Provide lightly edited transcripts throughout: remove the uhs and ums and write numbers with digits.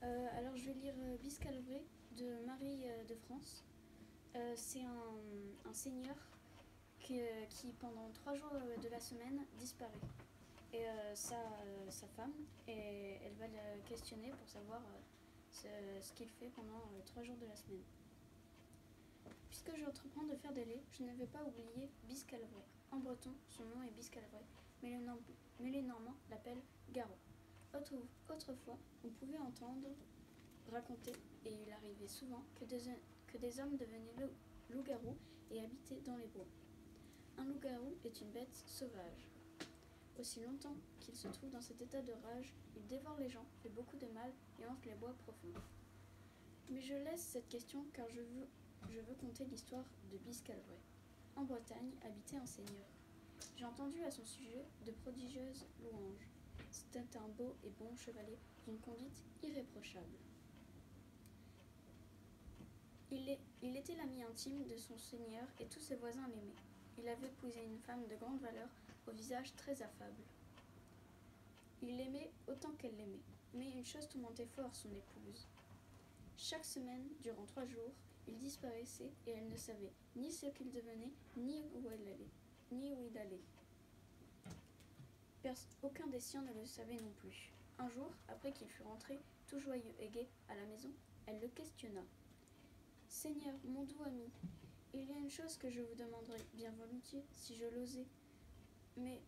Alors je vais lire Biscalvré de Marie de France. C'est un seigneur qui, pendant 3 jours de la semaine, disparaît. Et sa femme, elle va le questionner pour savoir ce qu'il fait pendant 3 jours de la semaine. Puisque j'entreprends de faire des laits, je ne vais pas oublier Biscalvré. En breton, son nom est Biscalvré, mais les Normands l'appellent Garot. Autrefois, on pouvait entendre raconter, et il arrivait souvent, que des hommes devenaient loups-garous et habitaient dans les bois. Un loup-garou est une bête sauvage. Aussi longtemps qu'il se trouve dans cet état de rage, il dévore les gens, fait beaucoup de mal et hante les bois profonds. Mais je laisse cette question car je veux conter l'histoire de Biscalvré. En Bretagne habitait un seigneur. J'ai entendu à son sujet de prodigieuses louanges. C'était un beau et bon chevalier d'une conduite irréprochable. Il était l'ami intime de son seigneur et tous ses voisins l'aimaient. Il avait épousé une femme de grande valeur, au visage très affable. Il l'aimait autant qu'elle l'aimait, mais une chose tourmentait fort son épouse. Chaque semaine, durant 3 jours, il disparaissait et elle ne savait ni ce qu'il devenait, ni où il allait. Aucun des siens ne le savait non plus. Un jour, après qu'il fut rentré, tout joyeux et gai, à la maison, elle le questionna. « Seigneur, mon doux ami, il y a une chose que je vous demanderais bien volontiers, si je l'osais. Mais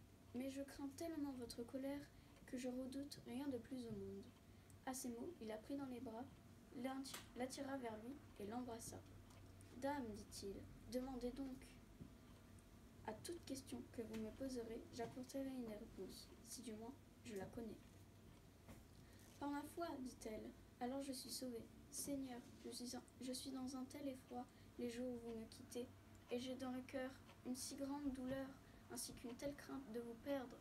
je crains tellement votre colère que je redoute rien de plus au monde. » À ces mots, il la prit dans les bras, l'attira vers lui et l'embrassa. « Dame, dit-il, demandez donc. À toute question que vous me poserez, j'apporterai une réponse, si du moins je la connais. » « Par ma foi, dit-elle, alors je suis sauvée. Seigneur, je suis dans un tel effroi les jours où vous me quittez, et j'ai dans le cœur une si grande douleur, ainsi qu'une telle crainte de vous perdre,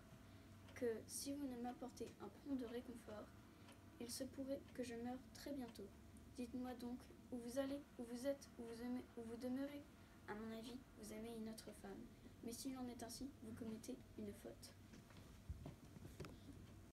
que si vous ne m'apportez un prompt de réconfort, il se pourrait que je meure très bientôt. Dites-moi donc où vous allez, où vous êtes, où vous demeurez. À mon avis, vous aimez une autre femme, mais s'il en est ainsi, vous commettez une faute.